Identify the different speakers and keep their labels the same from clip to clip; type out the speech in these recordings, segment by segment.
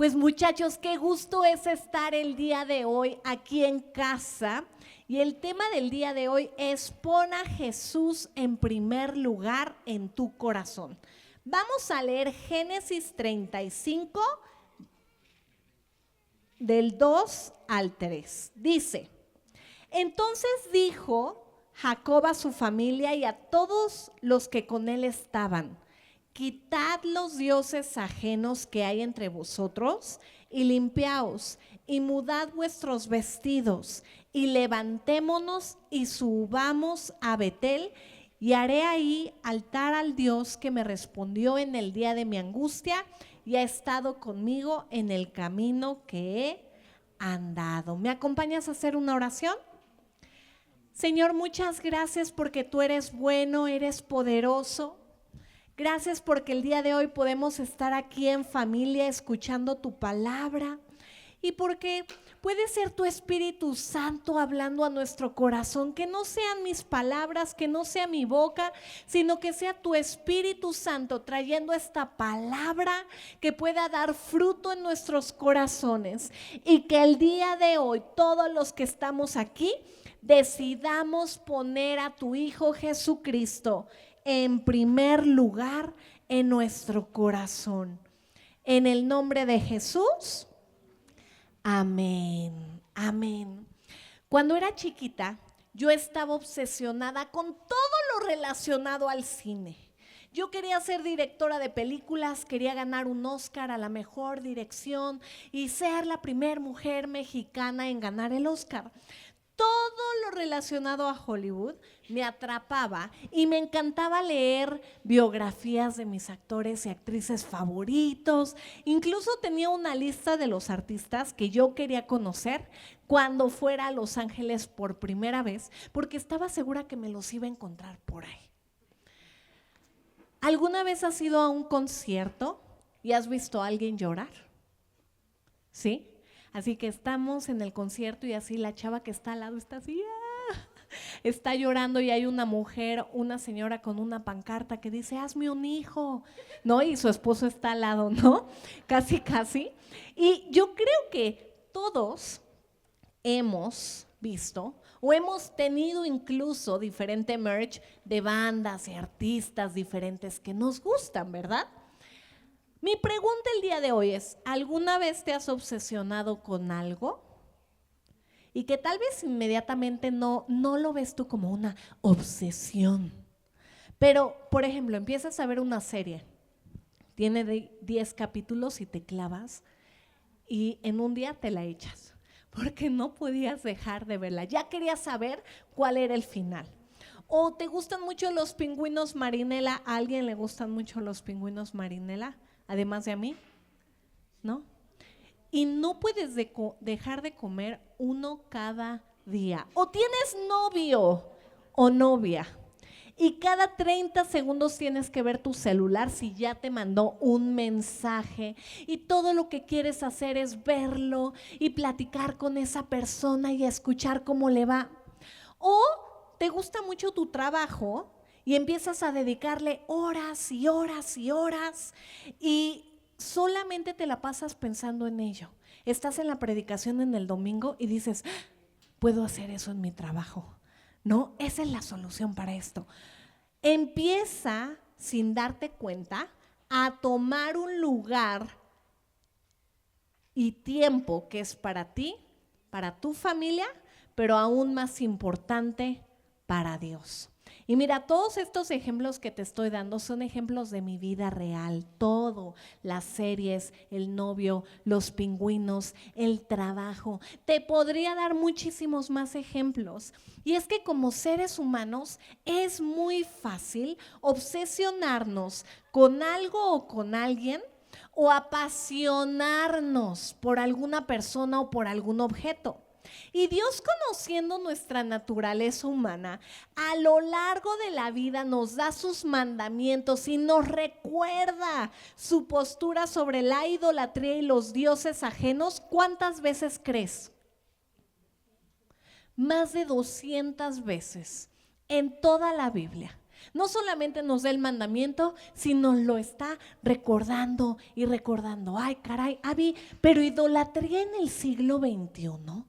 Speaker 1: Pues muchachos, qué gusto es estar el día de hoy aquí en casa. Y el tema del día de hoy es pon a Jesús en primer lugar en tu corazón. Vamos a leer Génesis 35 del 2 al 3. Dice, entonces dijo Jacob a su familia y a todos los que con él estaban, quitad los dioses ajenos que hay entre vosotros y limpiaos y mudad vuestros vestidos y levantémonos y subamos a Betel y haré ahí altar al Dios que me respondió en el día de mi angustia y ha estado conmigo en el camino que he andado. ¿Me acompañas a hacer una oración? Señor, muchas gracias porque tú eres bueno, eres poderoso. Gracias porque el día de hoy podemos estar aquí en familia escuchando tu palabra y porque puede ser tu Espíritu Santo hablando a nuestro corazón, que no sean mis palabras, que no sea mi boca, sino que sea tu Espíritu Santo trayendo esta palabra que pueda dar fruto en nuestros corazones y que el día de hoy todos los que estamos aquí decidamos poner a tu Hijo Jesucristo en primer lugar en nuestro corazón. En el nombre de Jesús, amén, amén. Cuando era chiquita, yo estaba obsesionada con todo lo relacionado al cine. Yo quería ser directora de películas, quería ganar un Oscar a la mejor dirección y ser la primera mujer mexicana en ganar el Oscar. Todo lo relacionado a Hollywood me atrapaba y me encantaba leer biografías de mis actores y actrices favoritos. Incluso tenía una lista de los artistas que yo quería conocer cuando fuera a Los Ángeles por primera vez, porque estaba segura que me los iba a encontrar por ahí. ¿Alguna vez has ido a un concierto y has visto a alguien llorar? ¿Sí? Así que estamos en el concierto y así la chava que está al lado está así, está llorando y hay una mujer, una señora con una pancarta que dice, hazme un hijo, ¿no? Y su esposo está al lado, ¿no? Casi, casi. Y yo creo que todos hemos visto o hemos tenido incluso diferente merch de bandas y artistas diferentes que nos gustan, ¿verdad? Mi pregunta el día de hoy es, ¿alguna vez te has obsesionado con algo? Y que tal vez inmediatamente no lo ves tú como una obsesión. Pero, por ejemplo, empiezas a ver una serie, tiene 10 capítulos y te clavas y en un día te la echas, porque no podías dejar de verla, ya querías saber cuál era el final. ¿O te gustan mucho los pingüinos Marinela? ¿A alguien le gustan mucho los pingüinos Marinela? Además de a mí, ¿no? Y no puedes dejar de comer uno cada día. O tienes novio o novia y cada 30 segundos tienes que ver tu celular si ya te mandó un mensaje y todo lo que quieres hacer es verlo y platicar con esa persona y escuchar cómo le va. O te gusta mucho tu trabajo y empiezas a dedicarle horas y horas y horas y solamente te la pasas pensando en ello. Estás en la predicación en el domingo y dices, puedo hacer eso en mi trabajo. No, esa es la solución para esto. Empieza, sin darte cuenta, a tomar un lugar y tiempo que es para ti, para tu familia, pero aún más importante, para Dios. Y mira, todos estos ejemplos que te estoy dando son ejemplos de mi vida real, todo, las series, el novio, los pingüinos, el trabajo. Te podría dar muchísimos más ejemplos. Y es que como seres humanos es muy fácil obsesionarnos con algo o con alguien o apasionarnos por alguna persona o por algún objeto. Y Dios, conociendo nuestra naturaleza humana, a lo largo de la vida nos da sus mandamientos y nos recuerda su postura sobre la idolatría y los dioses ajenos. ¿Cuántas veces crees? Más de 200 veces en toda la Biblia. No solamente nos da el mandamiento, sino lo está recordando y recordando. Ay, caray, Abby, pero idolatría en el siglo XXI.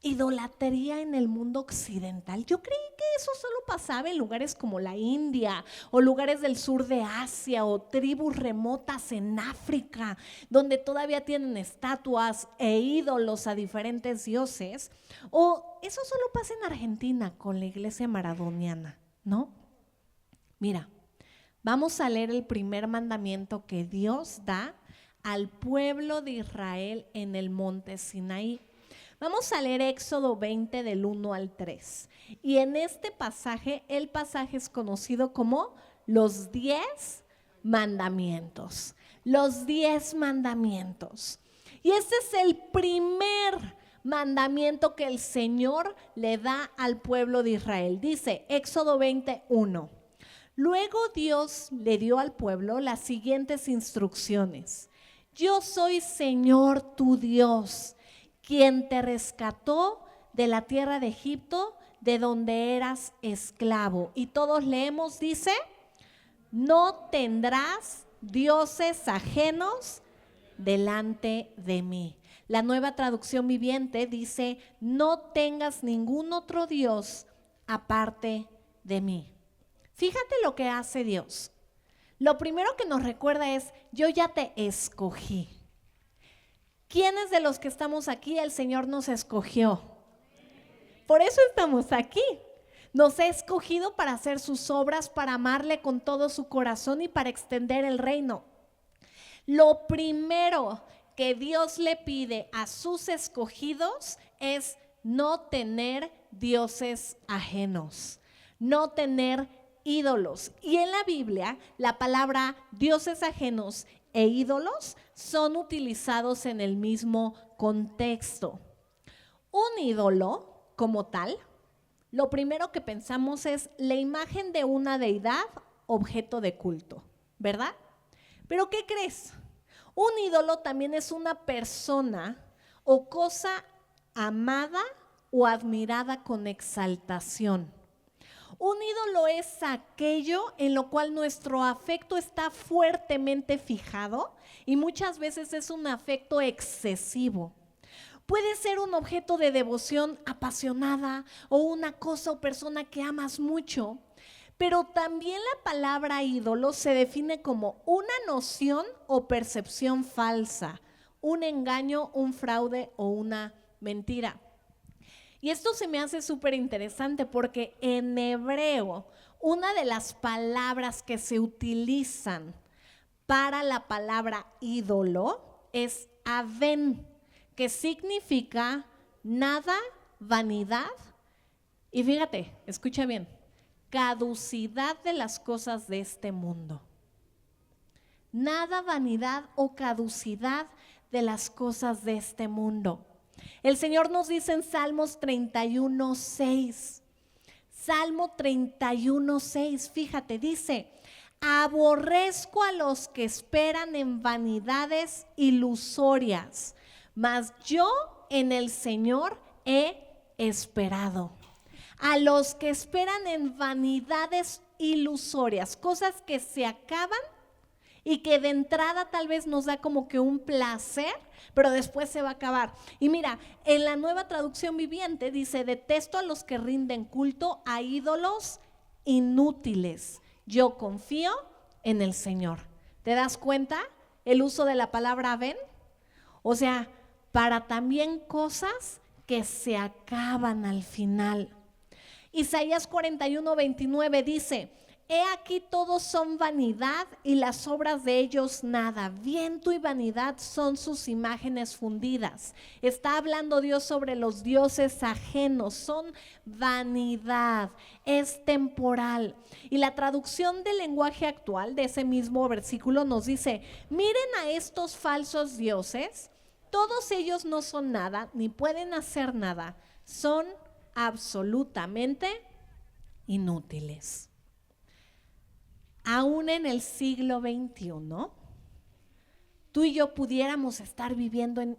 Speaker 1: Idolatría en el mundo occidental. Yo creí que eso solo pasaba en lugares como la India o lugares del sur de Asia o tribus remotas en África, donde todavía tienen estatuas e ídolos a diferentes dioses. O eso solo pasa en Argentina con la iglesia maradoniana, ¿no? Mira, vamos a leer el primer mandamiento que Dios da al pueblo de Israel en el monte Sinaí. Vamos a leer Éxodo 20 del 1 al 3. Y en este pasaje, el pasaje es conocido como los 10 mandamientos. Los 10 mandamientos. Y este es el primer mandamiento que el Señor le da al pueblo de Israel. Dice Éxodo 21. Luego Dios le dio al pueblo las siguientes instrucciones. Yo soy Señor tu Dios, quien te rescató de la tierra de Egipto, de donde eras esclavo. Y todos leemos, dice, no tendrás dioses ajenos delante de mí. La Nueva Traducción Viviente dice, no tengas ningún otro Dios aparte de mí. Fíjate lo que hace Dios. Lo primero que nos recuerda es, yo ya te escogí. ¿Quiénes de los que estamos aquí el Señor nos escogió? Por eso estamos aquí. Nos ha escogido para hacer sus obras, para amarle con todo su corazón y para extender el reino. Lo primero que Dios le pide a sus escogidos es no tener dioses ajenos, no tener ídolos. Y en la Biblia, la palabra dioses ajenos e ídolos son utilizados en el mismo contexto. Un ídolo, como tal, lo primero que pensamos es la imagen de una deidad, objeto de culto, ¿verdad? Pero ¿qué crees? Un ídolo también es una persona o cosa amada o admirada con exaltación. Un ídolo es aquello en lo cual nuestro afecto está fuertemente fijado y muchas veces es un afecto excesivo. Puede ser un objeto de devoción apasionada o una cosa o persona que amas mucho, pero también la palabra ídolo se define como una noción o percepción falsa, un engaño, un fraude o una mentira. Y esto se me hace súper interesante porque en hebreo, una de las palabras que se utilizan para la palabra ídolo es aven, que significa nada, vanidad. Y fíjate, escucha bien, caducidad de las cosas de este mundo. Nada, vanidad o caducidad de las cosas de este mundo. El Señor nos dice en Salmos 31:6, Salmo 31:6, fíjate, dice, aborrezco a los que esperan en vanidades ilusorias, mas yo en el Señor he esperado. A los que esperan en vanidades ilusorias, cosas que se acaban y que de entrada tal vez nos da como que un placer, pero después se va a acabar. Y mira, en la Nueva Traducción Viviente dice, detesto a los que rinden culto a ídolos inútiles. Yo confío en el Señor. ¿Te das cuenta el uso de la palabra ven? O sea, para también cosas que se acaban al final. Isaías 41:29 dice, he aquí todos son vanidad y las obras de ellos nada. Viento y vanidad son sus imágenes fundidas. Está hablando Dios sobre los dioses ajenos, son vanidad, es temporal. Y la traducción del lenguaje actual de ese mismo versículo nos dice, miren a estos falsos dioses, todos ellos no son nada, ni pueden hacer nada, son absolutamente inútiles. Aún en el siglo XXI, tú y yo pudiéramos estar viviendo en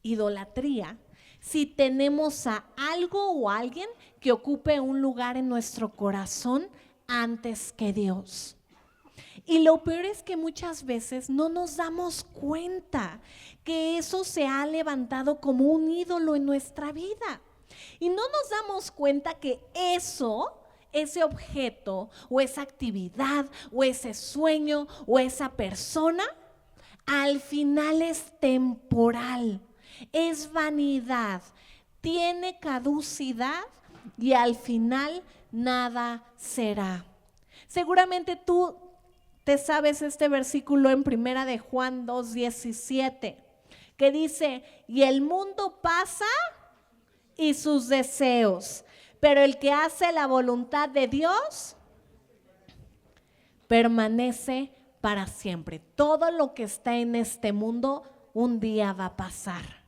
Speaker 1: idolatría si tenemos a algo o a alguien que ocupe un lugar en nuestro corazón antes que Dios. Y lo peor es que muchas veces no nos damos cuenta que eso se ha levantado como un ídolo en nuestra vida. Y no nos damos cuenta que eso, ese objeto o esa actividad o ese sueño o esa persona, al final es temporal, es vanidad, tiene caducidad y al final nada será. Seguramente tú te sabes este versículo en Primera de Juan 2:17, que dice, y el mundo pasa y sus deseos, pero el que hace la voluntad de Dios permanece para siempre. Todo lo que está en este mundo un día va a pasar.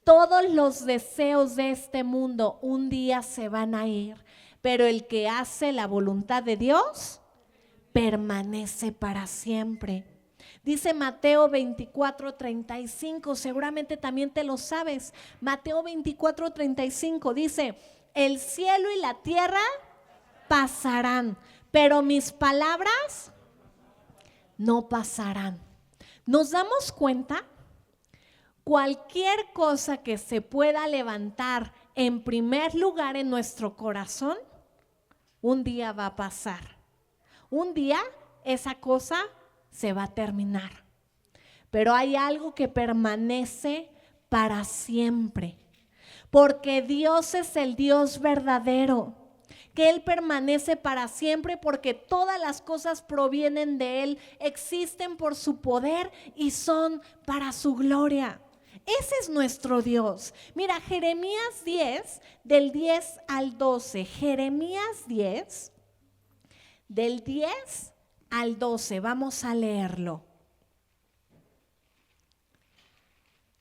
Speaker 1: Todos los deseos de este mundo un día se van a ir, pero el que hace la voluntad de Dios permanece para siempre. Dice Mateo 24:35, seguramente también te lo sabes. Mateo 24:35 dice, el cielo y la tierra pasarán, pero mis palabras no pasarán. ¿Nos damos cuenta? Cualquier cosa que se pueda levantar en primer lugar en nuestro corazón, un día va a pasar. Un día esa cosa se va a terminar. Pero hay algo que permanece para siempre. Porque Dios es el Dios verdadero. Que Él permanece para siempre porque todas las cosas provienen de Él, existen por su poder y son para su gloria. Ese es nuestro Dios. Mira, Jeremías 10, del 10 al 12. Jeremías 10, del 10 al 12. Vamos a leerlo.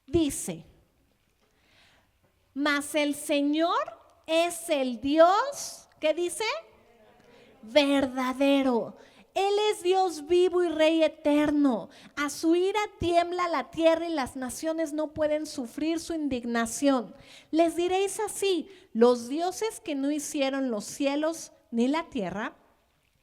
Speaker 1: Dice, mas el Señor es el Dios, ¿qué dice? Verdadero. Él es Dios vivo y Rey eterno. A su ira tiembla la tierra y las naciones no pueden sufrir su indignación. Les diréis así, los dioses que no hicieron los cielos ni la tierra,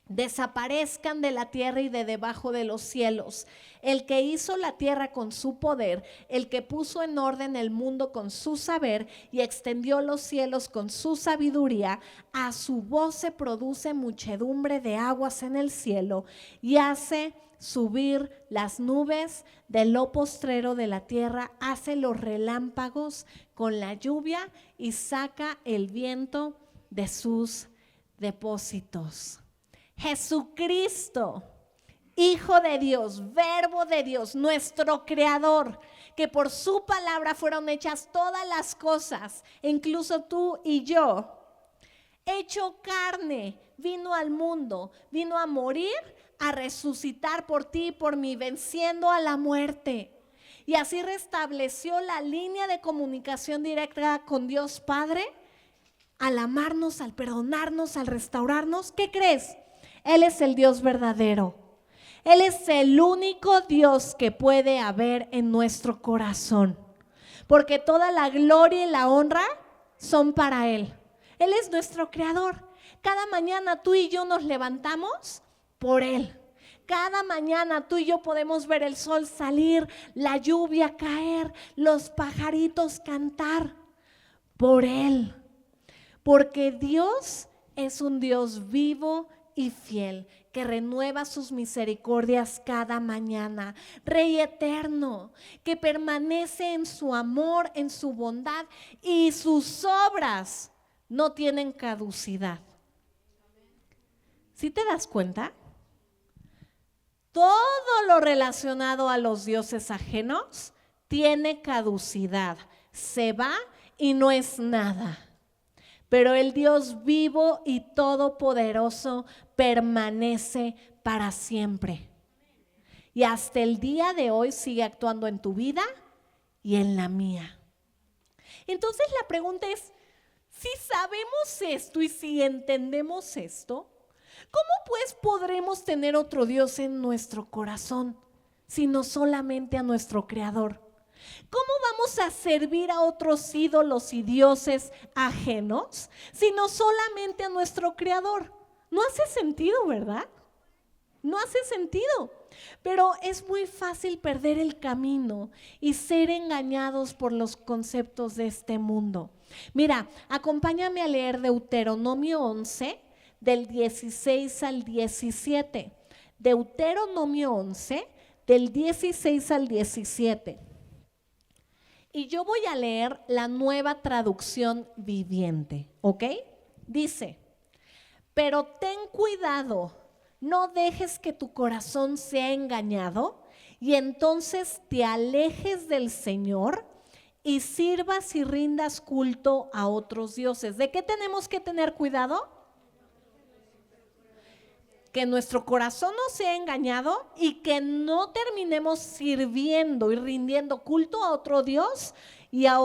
Speaker 1: desaparezcan de la tierra y de debajo de los cielos. El que hizo la tierra con su poder, el que puso en orden el mundo con su saber y extendió los cielos con su sabiduría, a su voz se produce muchedumbre de aguas en el cielo y hace subir las nubes de lo postrero de la tierra, hace los relámpagos con la lluvia y saca el viento de sus depósitos. Jesucristo, Hijo de Dios, Verbo de Dios, nuestro Creador, que por su palabra fueron hechas todas las cosas, incluso tú y yo, hecho carne, vino al mundo, vino a morir, a resucitar por ti y por mí, venciendo a la muerte. Y así restableció la línea de comunicación directa con Dios Padre, al amarnos, al perdonarnos, al restaurarnos. ¿Qué crees? Él es el Dios verdadero. Él es el único Dios que puede haber en nuestro corazón. Porque toda la gloria y la honra son para Él. Él es nuestro creador. Cada mañana tú y yo nos levantamos por Él. Cada mañana tú y yo podemos ver el sol salir, la lluvia caer, los pajaritos cantar por Él. Porque Dios es un Dios vivo y fiel, que renueva sus misericordias cada mañana. Rey eterno, que permanece en su amor, en su bondad, y sus obras no tienen caducidad. ¿Sí te das cuenta? Todo lo relacionado a los dioses ajenos tiene caducidad, se va y no es nada. Pero el Dios vivo y todopoderoso permanece para siempre. Y hasta el día de hoy sigue actuando en tu vida y en la mía. Entonces la pregunta es, si sabemos esto y si entendemos esto, ¿cómo pues podremos tener otro Dios en nuestro corazón, sino solamente a nuestro Creador? ¿Cómo vamos a servir a otros ídolos y dioses ajenos, sino solamente a nuestro Creador? No hace sentido, ¿verdad? No hace sentido. Pero es muy fácil perder el camino y ser engañados por los conceptos de este mundo. Mira, acompáñame a leer Deuteronomio 11, del 16 al 17. Deuteronomio 11, del 16 al 17. Y yo voy a leer la Nueva Traducción Viviente, ¿ok? Dice: pero ten cuidado, no dejes que tu corazón sea engañado y entonces te alejes del Señor y sirvas y rindas culto a otros dioses. ¿De qué tenemos que tener cuidado? Que nuestro corazón no sea engañado y que no terminemos sirviendo y rindiendo culto a otro Dios y a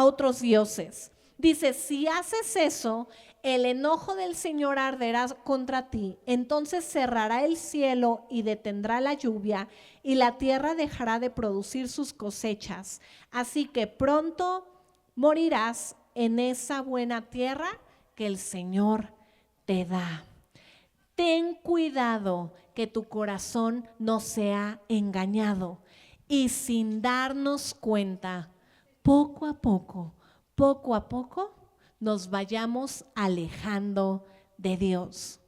Speaker 1: otros dioses. Dice, si haces eso, el enojo del Señor arderá contra ti, entonces cerrará el cielo y detendrá la lluvia y la tierra dejará de producir sus cosechas. Así que pronto morirás en esa buena tierra que el Señor te da. Ten cuidado que tu corazón no sea engañado y sin darnos cuenta, poco a poco, nos vayamos alejando de Dios.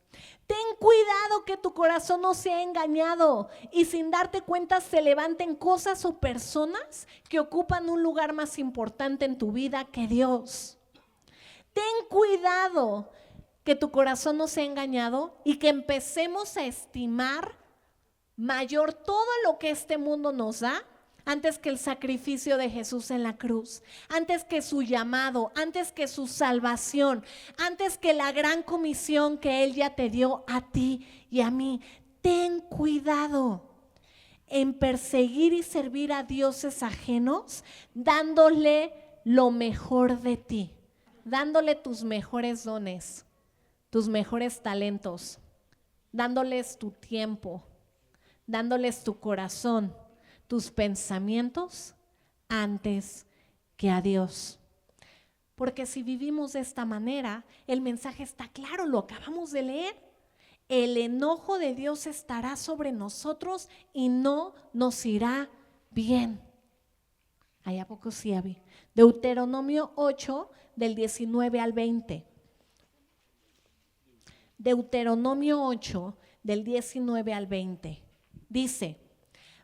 Speaker 1: Ten cuidado que tu corazón no sea engañado y sin darte cuenta se levanten cosas o personas que ocupan un lugar más importante en tu vida que Dios. Ten cuidado que tu corazón no sea engañado y que empecemos a estimar mayor todo lo que este mundo nos da antes que el sacrificio de Jesús en la cruz, antes que su llamado, antes que su salvación, antes que la gran comisión que Él ya te dio a ti y a mí. Ten cuidado en perseguir y servir a dioses ajenos, dándole lo mejor de ti, dándole tus mejores dones, tus mejores talentos, dándoles tu tiempo, dándoles tu corazón, tus pensamientos antes que a Dios. Porque si vivimos de esta manera, el mensaje está claro, lo acabamos de leer. El enojo de Dios estará sobre nosotros y no nos irá bien. ¿Hay a poco sí, Abby? Deuteronomio 8, del 19 al 20. Deuteronomio 8, del 19 al 20. Dice: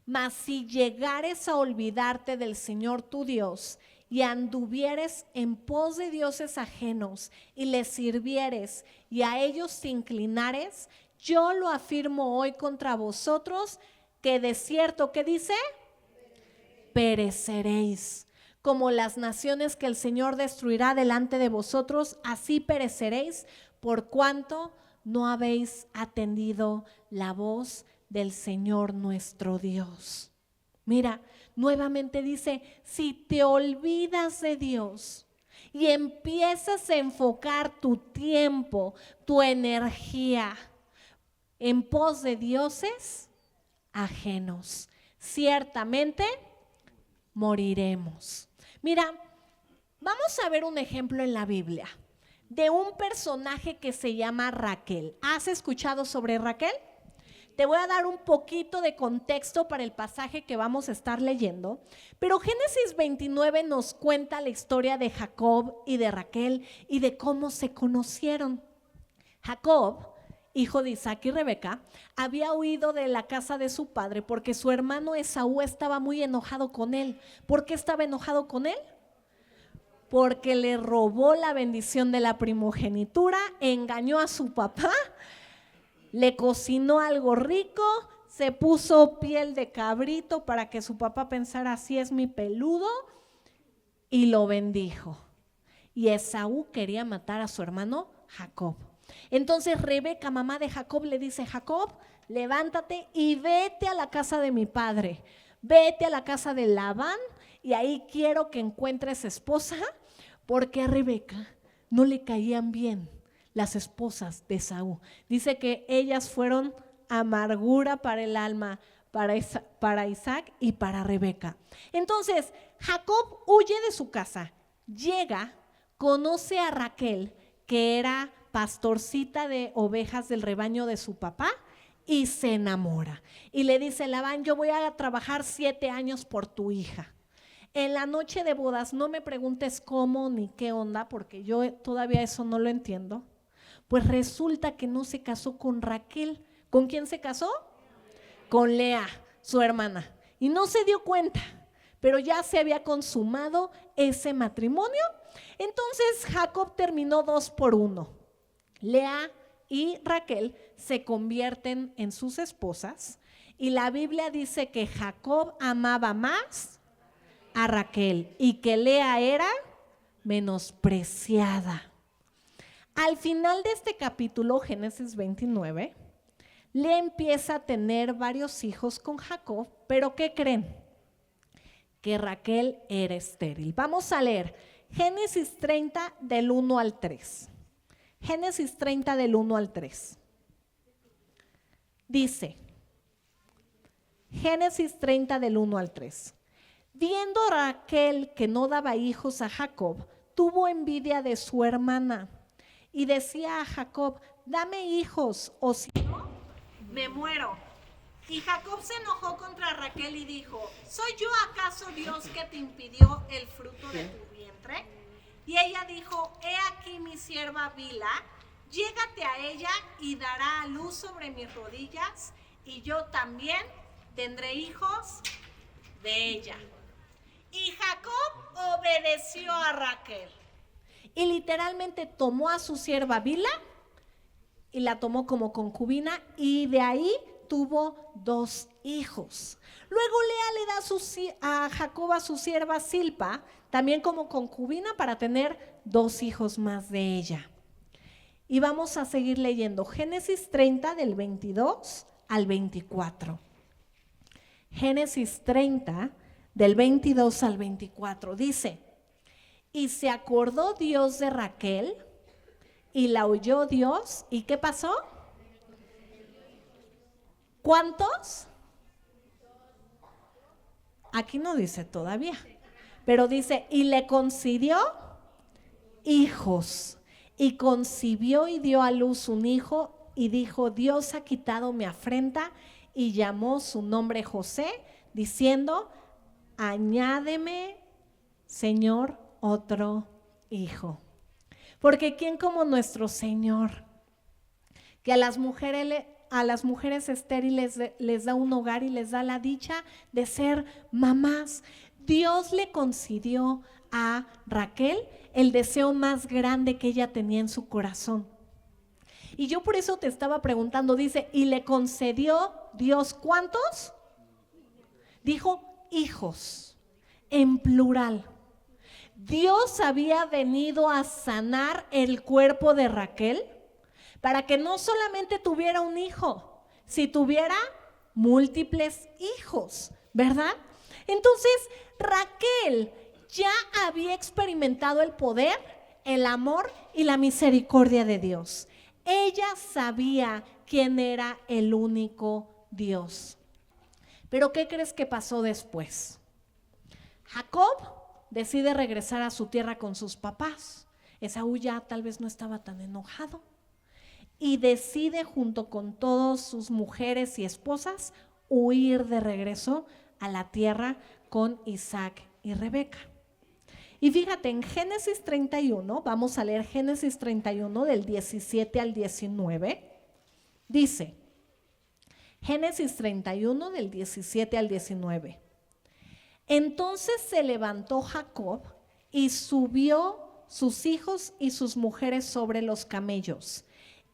Speaker 1: mas si llegares a olvidarte del Señor tu Dios y anduvieres en pos de dioses ajenos y les sirvieres y a ellos te inclinares, yo lo afirmo hoy contra vosotros, que de cierto, ¿qué dice? Pereceréis. Como las naciones que el Señor destruirá delante de vosotros, así pereceréis, por cuanto no habéis atendido la voz del Señor nuestro Dios. Mira, nuevamente dice, si te olvidas de Dios y empiezas a enfocar tu tiempo, tu energía en pos de dioses ajenos, ciertamente moriremos. Mira, vamos a ver un ejemplo en la Biblia de un personaje que se llama Raquel. ¿Has escuchado sobre Raquel? Te voy a dar un poquito de contexto para el pasaje que vamos a estar leyendo, pero Génesis 29 nos cuenta la historia de Jacob y de Raquel y de cómo se conocieron. Jacob, hijo de Isaac y Rebeca, había huido de la casa de su padre porque su hermano Esaú estaba muy enojado con él. ¿Por qué estaba enojado con él? Porque le robó la bendición de la primogenitura, engañó a su papá, le cocinó algo rico, se puso piel de cabrito para que su papá pensara, así es mi peludo, y lo bendijo. Y Esaú quería matar a su hermano Jacob. Entonces Rebeca, mamá de Jacob, le dice: Jacob, levántate y vete a la casa de mi padre, vete a la casa de Labán y ahí quiero que encuentres esposa, porque a Rebeca no le caían bien las esposas de Esaú. Dice que ellas fueron amargura para el alma, para Isaac y para Rebeca. Entonces, Jacob huye de su casa, llega, conoce a Raquel, que era pastorcita de ovejas del rebaño de su papá, y se enamora. Y le dice Labán, yo voy a trabajar 7 años por tu hija. En la noche de bodas, no me preguntes cómo ni qué onda, porque yo todavía eso no lo entiendo. Pues resulta que no se casó con Raquel. ¿Con quién se casó? Con Lea, su hermana. Y no se dio cuenta, pero ya se había consumado ese matrimonio. Entonces Jacob terminó 2 por 1. Lea y Raquel se convierten en sus esposas y la Biblia dice que Jacob amaba más a Raquel y que Lea era menospreciada. Al final de este capítulo, Génesis 29, Lea empieza a tener varios hijos con Jacob, pero ¿qué creen? Que Raquel era estéril. Vamos a leer Génesis 30 del 1 al 3. Génesis 30 del 1 al 3. Dice, Génesis 30 del 1 al 3. Viendo Raquel que no daba hijos a Jacob, tuvo envidia de su hermana y decía a Jacob, dame hijos, o si no, me muero. Y Jacob se enojó contra Raquel y dijo, ¿soy yo acaso Dios que te impidió el fruto de tu vientre? Y ella dijo, he aquí mi sierva Bila, llégate a ella y dará a luz sobre mis rodillas, y yo también tendré hijos de ella. Y Jacob obedeció a Raquel. Y literalmente tomó a su sierva Bila y la tomó como concubina, y de ahí tuvo 2 hijos. Luego Lea le da a Jacob a su sierva Silpa, también como concubina, para tener 2 hijos más de ella. Y vamos a seguir leyendo Génesis 30 del 22 al 24. Génesis 30 del 22 al 24 dice, y se acordó Dios de Raquel y la oyó Dios. ¿Y qué pasó? ¿Cuántos? Aquí no dice todavía, pero dice, y le concedió hijos, y concibió y dio a luz un hijo, y dijo, Dios ha quitado mi afrenta, y llamó su nombre José, diciendo, añádeme, Señor, otro hijo. Porque ¿quién como nuestro Señor, que a las mujeres estériles les da un hogar y les da la dicha de ser mamás? Dios le concedió a Raquel el deseo más grande que ella tenía en su corazón. Y yo por eso te estaba preguntando, dice, y le concedió Dios, ¿cuántos? Dijo hijos, en plural. Dios había venido a sanar el cuerpo de Raquel para que no solamente tuviera un hijo, si tuviera múltiples hijos, ¿verdad? Entonces, Raquel ya había experimentado el poder, el amor y la misericordia de Dios. Ella sabía quién era el único Dios. Pero ¿qué crees que pasó después? Jacob decide regresar a su tierra con sus papás. Esaú ya tal vez no estaba tan enojado y decide junto con todas sus mujeres y esposas huir de regreso a la tierra con Isaac y Rebeca. Y fíjate, en Génesis 31, vamos a leer Génesis 31 del 17 al 19, dice, Génesis 31 del 17 al 19. Entonces se levantó Jacob y subió sus hijos y sus mujeres sobre los camellos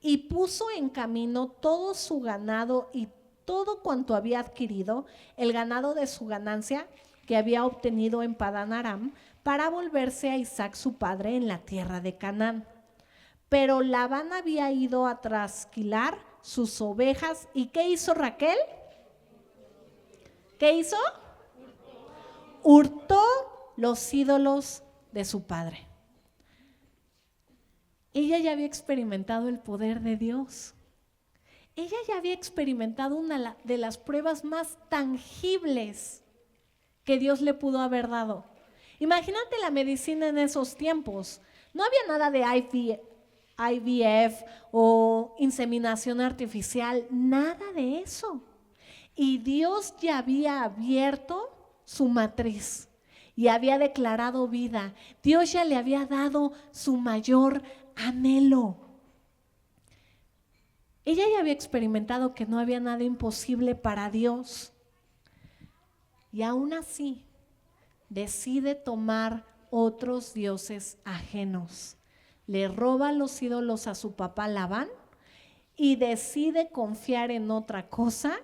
Speaker 1: y puso en camino todo su ganado y todo cuanto había adquirido, el ganado de su ganancia que había obtenido en Padán Aram, para volverse a Isaac su padre en la tierra de Canaán. Pero Labán había ido a trasquilar sus ovejas. ¿Y qué hizo Raquel? ¿Qué hizo? Hurtó los ídolos de su padre. Ella ya había experimentado el poder de Dios. Ella ya había experimentado una de las pruebas más tangibles que Dios le pudo haber dado. Imagínate la medicina en esos tiempos. No había nada de IVF o inseminación artificial, nada de eso. Y Dios ya había abierto su matriz y había declarado vida. Dios ya le había dado su mayor anhelo. Ella ya había experimentado que no había nada imposible para Dios. Y aún así, decide tomar otros dioses ajenos. Le roba los ídolos a su papá Labán y decide confiar en otra cosa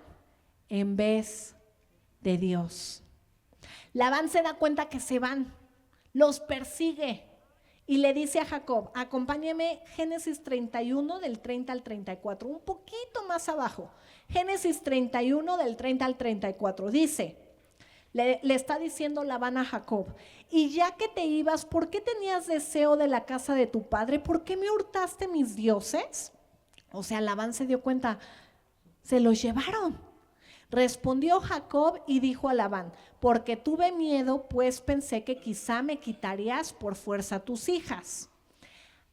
Speaker 1: en vez de Dios. Labán se da cuenta que se van, los persigue y le dice a Jacob, acompáñame, Génesis 31 del 30 al 34, un poquito más abajo. Génesis 31 del 30 al 34, dice, le está diciendo Labán a Jacob, y ya que te ibas, ¿por qué tenías deseo de la casa de tu padre? ¿Por qué me hurtaste mis dioses? O sea, Labán se dio cuenta, se los llevaron. Respondió Jacob y dijo a Labán, porque tuve miedo, pues pensé que quizá me quitarías por fuerza tus hijas.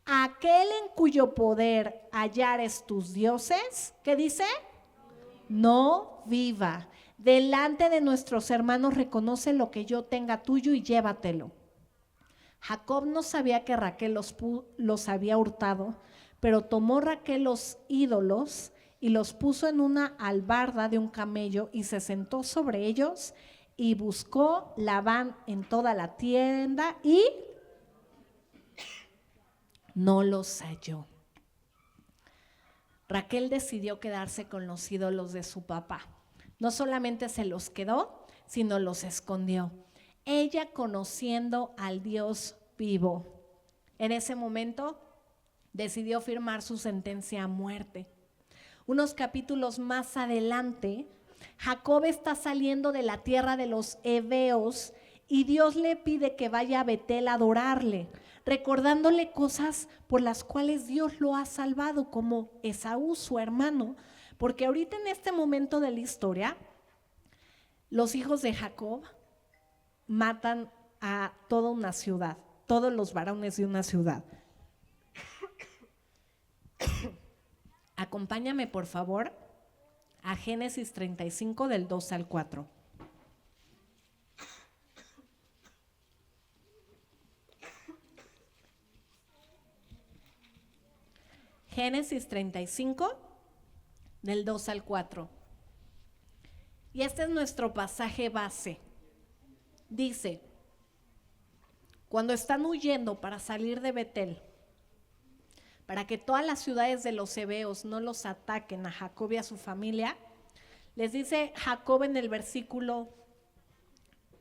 Speaker 1: Aquel en cuyo poder hallares tus dioses, ¿qué dice? No viva. Delante de nuestros hermanos reconoce lo que yo tenga tuyo y llévatelo. Jacob no sabía que Raquel los había hurtado, pero tomó Raquel los ídolos y los puso en una albarda de un camello y se sentó sobre ellos y buscó Labán en toda la tienda y no los halló. Raquel decidió quedarse con los ídolos de su papá. No solamente se los quedó, sino los escondió. Ella conociendo al Dios vivo. En ese momento decidió firmar su sentencia a muerte. Unos capítulos más adelante, Jacob está saliendo de la tierra de los heveos y Dios le pide que vaya a Betel a adorarle, recordándole cosas por las cuales Dios lo ha salvado, como Esaú, su hermano, porque ahorita en este momento de la historia, los hijos de Jacob matan a toda una ciudad, todos los varones de una ciudad. Acompáñame, por favor, a Génesis 35 del 2 al 4. Génesis 35 del 2 al 4. Y este es nuestro pasaje base. Dice, cuando están huyendo para salir de Betel, para que todas las ciudades de los heveos no los ataquen a Jacob y a su familia, les dice Jacob en el versículo,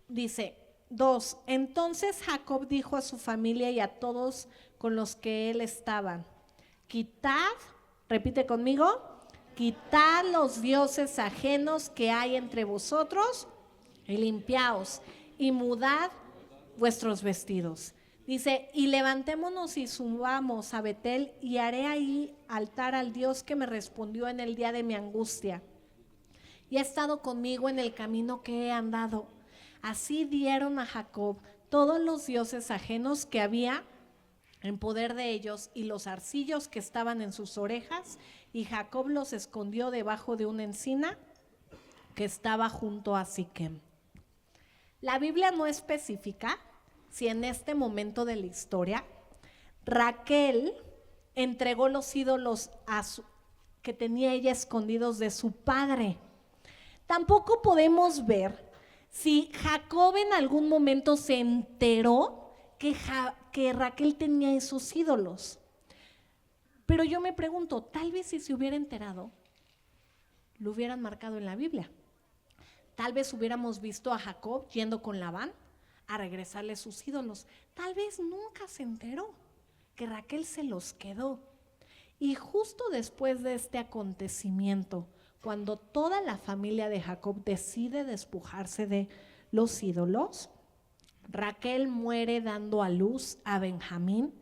Speaker 1: dice 2, entonces Jacob dijo a su familia y a todos con los que él estaba, quitad, repite conmigo, quitad los dioses ajenos que hay entre vosotros y limpiaos y mudad vuestros vestidos. Dice, y levantémonos y subamos a Betel y haré ahí altar al Dios que me respondió en el día de mi angustia y ha estado conmigo en el camino que he andado. Así dieron a Jacob todos los dioses ajenos que había en poder de ellos y los arcillos que estaban en sus orejas, y Jacob los escondió debajo de una encina que estaba junto a Siquem. La Biblia no especifica si en este momento de la historia Raquel entregó los ídolos que tenía ella escondidos de su padre. Tampoco podemos ver si Jacob en algún momento se enteró que Raquel tenía esos ídolos. Pero yo me pregunto, tal vez si se hubiera enterado, lo hubieran marcado en la Biblia. Tal vez hubiéramos visto a Jacob yendo con Labán a regresarle sus ídolos. Tal vez nunca se enteró que Raquel se los quedó. Y justo después de este acontecimiento, cuando toda la familia de Jacob decide despojarse de los ídolos, Raquel muere dando a luz a Benjamín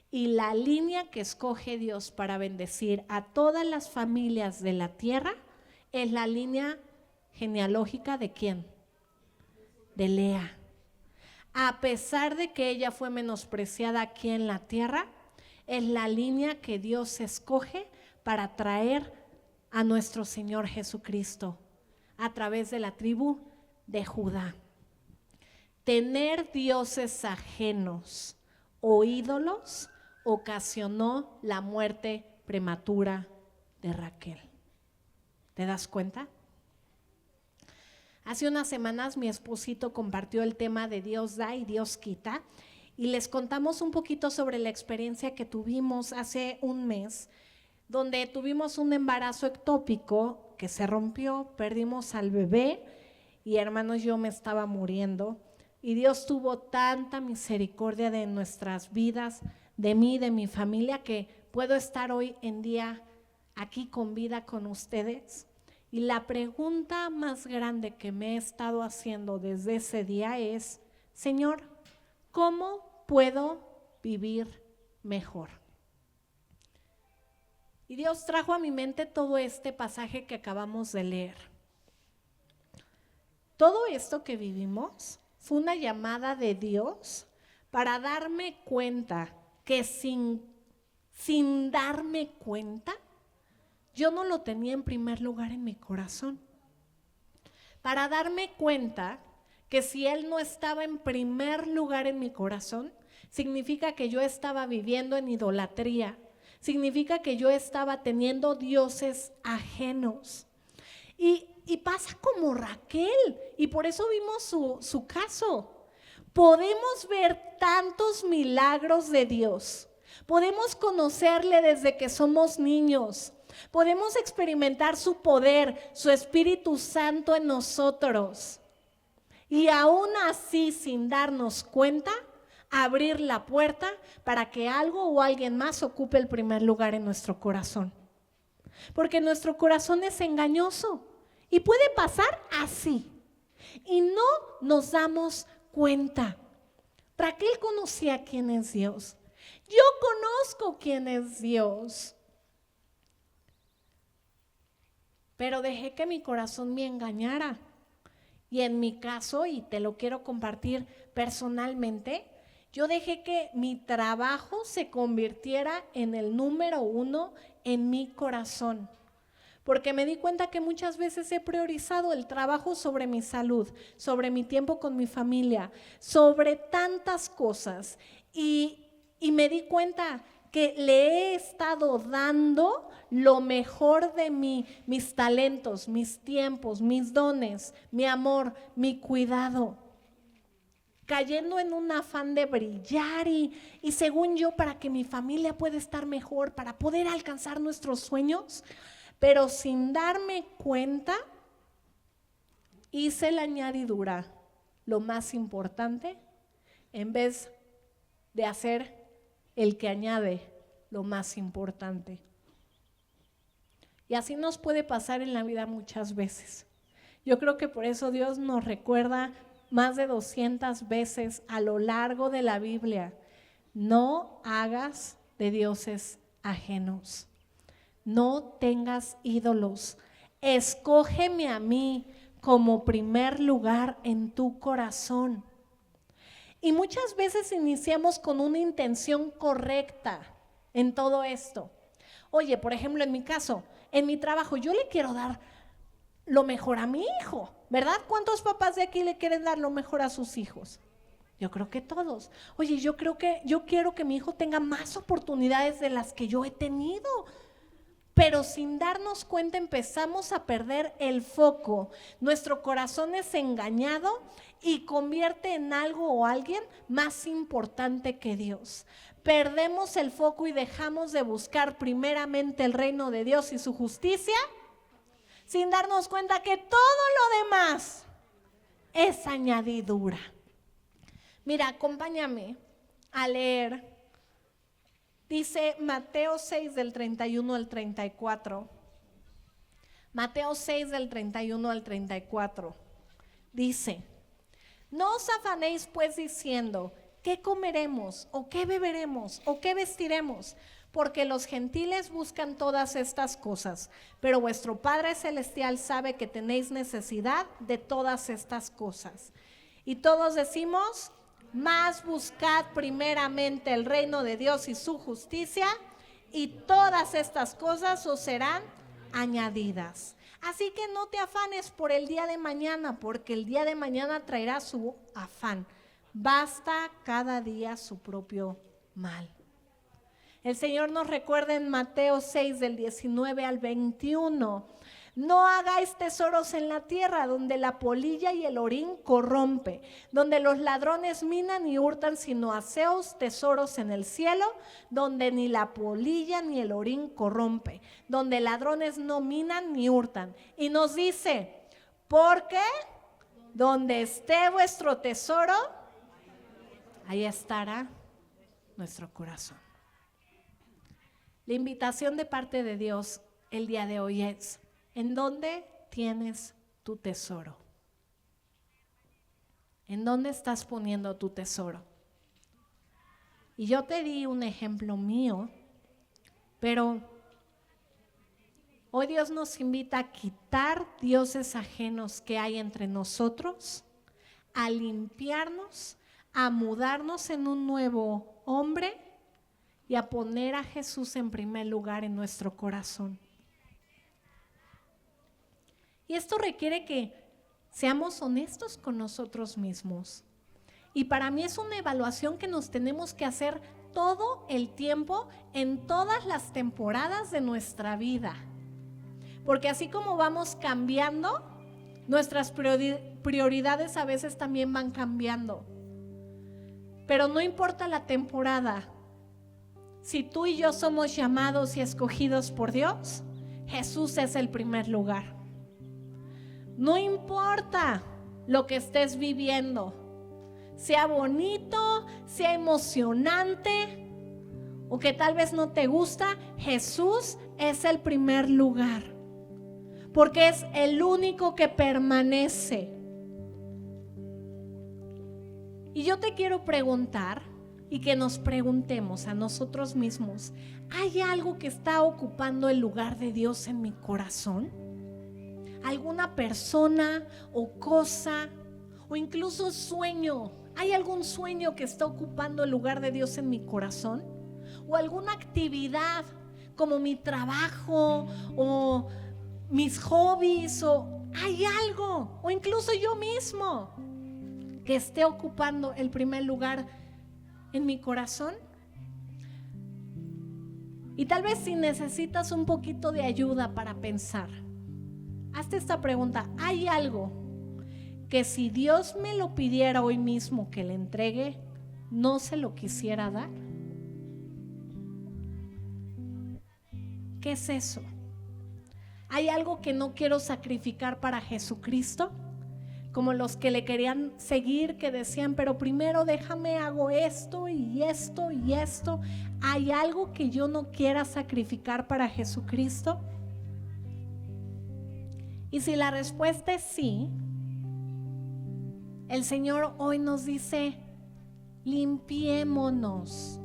Speaker 1: Y la línea que escoge Dios para bendecir a todas las familias de la tierra es la línea genealógica ¿de quién? De Lea. A pesar de que ella fue menospreciada aquí en la tierra, es la línea que Dios escoge para traer a nuestro Señor Jesucristo a través de la tribu de Judá. Tener dioses ajenos o ídolos ocasionó la muerte prematura de Raquel. ¿Te das cuenta? Hace unas semanas mi esposito compartió el tema de Dios da y Dios quita y les contamos un poquito sobre la experiencia que tuvimos hace un mes, donde tuvimos un embarazo ectópico que se rompió, perdimos al bebé y hermanos, yo me estaba muriendo y Dios tuvo tanta misericordia de nuestras vidas, de mí, de mi familia, que puedo estar hoy en día aquí con vida con ustedes. Y la pregunta más grande que me he estado haciendo desde ese día es, Señor, ¿cómo puedo vivir mejor? Y Dios trajo a mi mente todo este pasaje que acabamos de leer. Todo esto que vivimos fue una llamada de Dios para darme cuenta que sin darme cuenta, yo no lo tenía en primer lugar en mi corazón. Para darme cuenta que si Él no estaba en primer lugar en mi corazón, significa que yo estaba viviendo en idolatría, significa que yo estaba teniendo dioses ajenos. Y pasa como Raquel, y por eso vimos su caso. Podemos ver tantos milagros de Dios, podemos conocerle desde que somos niños, podemos experimentar su poder, su Espíritu Santo en nosotros. Y aún así, sin darnos cuenta, abrir la puerta para que algo o alguien más ocupe el primer lugar en nuestro corazón. Porque nuestro corazón es engañoso y puede pasar así. Y no nos damos cuenta. Raquel conocía quién es Dios. Yo conozco quién es Dios. Pero dejé que mi corazón me engañara. Y en mi caso, y te lo quiero compartir personalmente, yo dejé que mi trabajo se convirtiera en el número 1 en mi corazón. Porque me di cuenta que muchas veces he priorizado el trabajo sobre mi salud, sobre mi tiempo con mi familia, sobre tantas cosas. Y me di cuenta que le he estado dando lo mejor de mí, mis talentos, mis tiempos, mis dones, mi amor, mi cuidado, cayendo en un afán de brillar y según yo, para que mi familia pueda estar mejor, para poder alcanzar nuestros sueños, pero sin darme cuenta, hice la añadidura, lo más importante, en vez de hacer el que añade lo más importante. Y así nos puede pasar en la vida muchas veces. Yo creo que por eso Dios nos recuerda más de 200 veces a lo largo de la Biblia: no hagas de dioses ajenos, no tengas ídolos, escógeme a mí como primer lugar en tu corazón. Y muchas veces iniciamos con una intención correcta en todo esto. Oye, por ejemplo, en mi caso, en mi trabajo, yo le quiero dar lo mejor a mi hijo, ¿verdad? ¿Cuántos papás de aquí le quieren dar lo mejor a sus hijos? Yo creo que todos. Oye, yo quiero que mi hijo tenga más oportunidades de las que yo he tenido. Pero sin darnos cuenta empezamos a perder el foco. Nuestro corazón es engañado y convierte en algo o alguien más importante que Dios. Perdemos el foco y dejamos de buscar primeramente el reino de Dios y su justicia, sin darnos cuenta que todo lo demás es añadidura. Mira, acompáñame a leer. Dice Mateo 6 del 31 al 34. Mateo 6 del 31 al 34. Dice: no os afanéis pues diciendo, ¿qué comeremos? ¿O qué beberemos? ¿O qué vestiremos? Porque los gentiles buscan todas estas cosas, pero vuestro Padre Celestial sabe que tenéis necesidad de todas estas cosas. Y todos decimos, mas buscad primeramente el reino de Dios y su justicia, y todas estas cosas os serán añadidas. Así que no te afanes por el día de mañana, porque el día de mañana traerá su afán. Basta cada día su propio mal. El Señor nos recuerda en Mateo 6 del 19 al 21, no hagáis tesoros en la tierra donde la polilla y el orín corrompe, donde los ladrones minan y hurtan, sino haceos tesoros en el cielo, donde ni la polilla ni el orín corrompe, donde ladrones no minan ni hurtan. Y nos dice, porque donde esté vuestro tesoro, ahí estará nuestro corazón. La invitación de parte de Dios el día de hoy es, ¿en dónde tienes tu tesoro? ¿En dónde estás poniendo tu tesoro? Y yo te di un ejemplo mío, pero hoy Dios nos invita a quitar dioses ajenos que hay entre nosotros, a limpiarnos, a mudarnos en un nuevo hombre y a poner a Jesús en primer lugar en nuestro corazón. Y esto requiere que seamos honestos con nosotros mismos. Y para mí es una evaluación que nos tenemos que hacer todo el tiempo, en todas las temporadas de nuestra vida. Porque así como vamos cambiando, nuestras prioridades a veces también van cambiando. Pero no importa la temporada. Si tú y yo somos llamados y escogidos por Dios, Jesús es el primer lugar. No importa lo que estés viviendo, sea bonito, sea emocionante o que tal vez no te gusta, Jesús es el primer lugar, porque es el único que permanece. Y yo te quiero preguntar, y que nos preguntemos a nosotros mismos, ¿hay algo que está ocupando el lugar de Dios en mi corazón? ¿Alguna persona o cosa o incluso sueño? ¿Hay algún sueño que está ocupando el lugar de Dios en mi corazón? ¿O alguna actividad como mi trabajo o mis hobbies? ¿O hay algo? O incluso yo mismo que esté ocupando el primer lugar en mi corazón. Y tal vez si necesitas un poquito de ayuda para pensar, hazte esta pregunta: ¿hay algo que si Dios me lo pidiera hoy mismo que le entregue, no se lo quisiera dar? ¿Qué es eso? ¿Hay algo que no quiero sacrificar para Jesucristo? Como los que le querían seguir, que decían, pero primero déjame, hago esto y esto y esto. ¿Hay algo que yo no quiera sacrificar para Jesucristo? Y si la respuesta es sí, el Señor hoy nos dice, limpiémonos.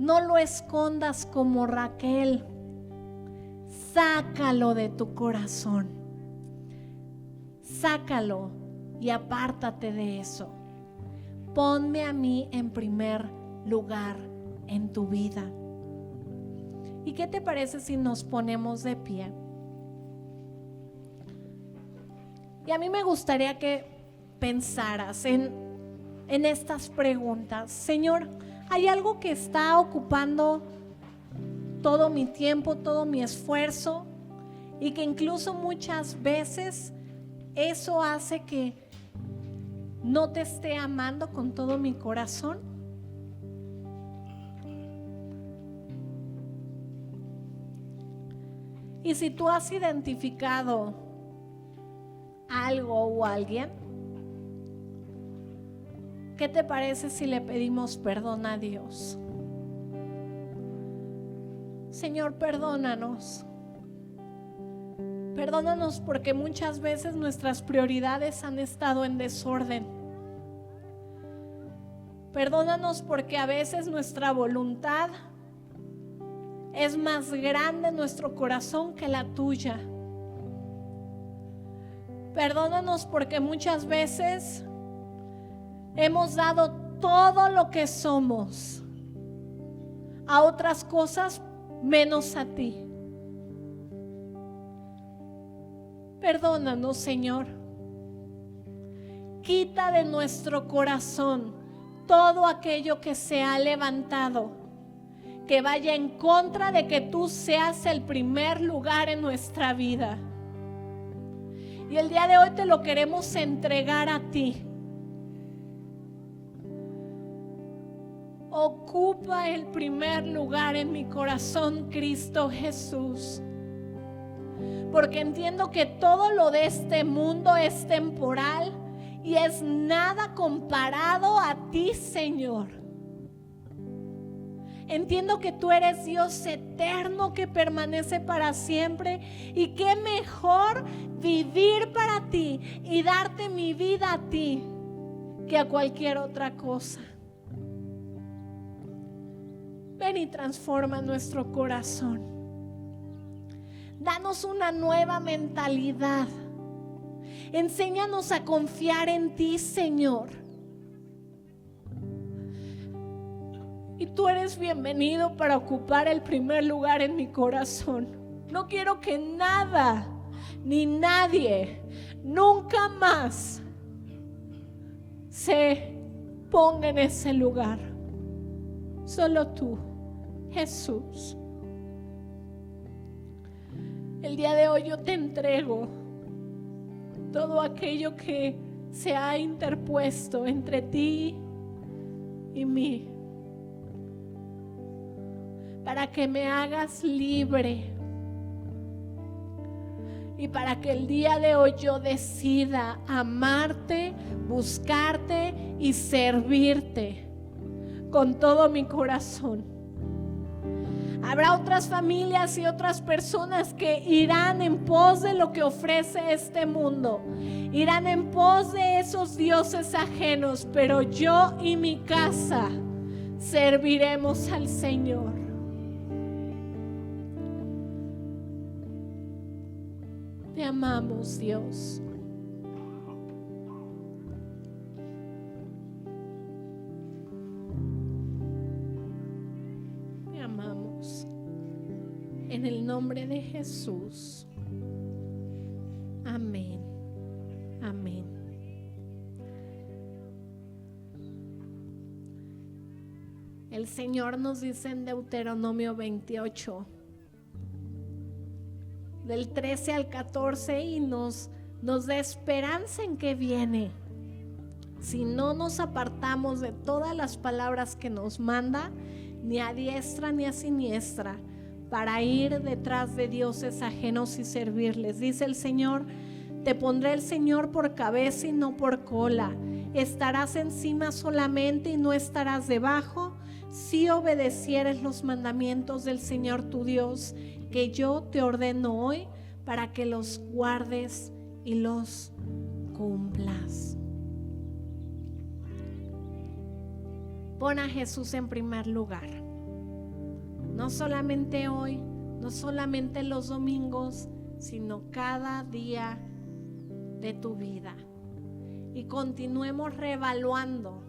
Speaker 1: No lo escondas como Raquel. Sácalo de tu corazón. Sácalo y apártate de eso. Ponme a mí en primer lugar en tu vida. ¿Y qué te parece si nos ponemos de pie? Y a mí me gustaría que pensaras en estas preguntas. Señor, ¿hay algo que está ocupando todo mi tiempo, todo mi esfuerzo? Y que incluso muchas veces eso hace que no te esté amando con todo mi corazón. Y si tú has identificado algo o alguien, ¿qué te parece si le pedimos perdón a Dios? Señor, perdónanos. Perdónanos porque muchas veces nuestras prioridades han estado en desorden. Perdónanos porque a veces nuestra voluntad es más grande en nuestro corazón que la tuya. Perdónanos porque muchas veces hemos dado todo lo que somos a otras cosas menos a ti. Perdónanos, Señor. Quita de nuestro corazón todo aquello que se ha levantado, que vaya en contra de que tú seas el primer lugar en nuestra vida. Y el día de hoy te lo queremos entregar a ti. Ocupa el primer lugar en mi corazón, Cristo Jesús. Porque entiendo que todo lo de este mundo es temporal y es nada comparado a ti, Señor. Entiendo que tú eres Dios eterno que permanece para siempre, y qué mejor vivir para ti y darte mi vida a ti que a cualquier otra cosa. Ven y transforma nuestro corazón. Danos una nueva mentalidad. Enséñanos a confiar en ti, Señor. Y tú eres bienvenido para ocupar el primer lugar en mi corazón. No quiero que nada ni nadie nunca más se ponga en ese lugar. Solo tú, Jesús. El día de hoy yo te entrego todo aquello que se ha interpuesto entre ti y mí, para que me hagas libre y para que el día de hoy yo decida amarte, buscarte y servirte con todo mi corazón. Habrá otras familias y otras personas que irán en pos de lo que ofrece este mundo, irán en pos de esos dioses ajenos, pero yo y mi casa serviremos al Señor. Te amamos, Dios. Te amamos. En el nombre de Jesús. Amén. Amén. El Señor nos dice en Deuteronomio 28, del 13 al 14, y nos da esperanza en que viene. Si no nos apartamos de todas las palabras que nos manda, ni a diestra ni a siniestra, para ir detrás de dioses ajenos y servirles. Dice el Señor: te pondré el Señor por cabeza y no por cola. Estarás encima solamente y no estarás debajo, si obedecieres los mandamientos del Señor tu Dios, que yo te ordeno hoy, para que los guardes y los cumplas. Pon a Jesús en primer lugar. No solamente hoy, no solamente los domingos, sino cada día de tu vida. Y continuemos reevaluando.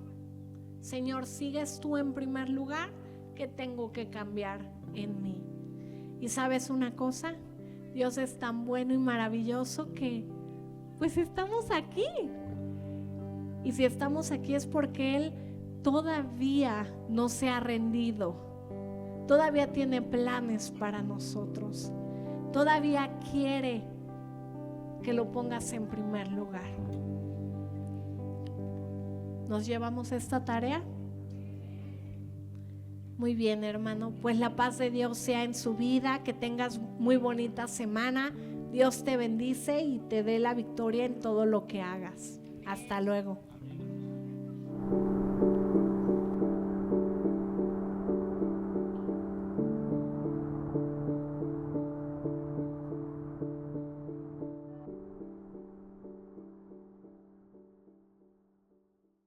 Speaker 1: Señor, ¿sigues tú en primer lugar? ¿Qué tengo que cambiar en mí? Y ¿sabes una cosa? Dios es tan bueno y maravilloso que pues estamos aquí. Y si estamos aquí es porque Él todavía no se ha rendido. Todavía tiene planes para nosotros. Todavía quiere que lo pongas en primer lugar. ¿Nos llevamos esta tarea? Muy bien, hermano. Pues la paz de Dios sea en su vida. Que tengas muy bonita semana. Dios te bendice y te dé la victoria en todo lo que hagas. Hasta luego.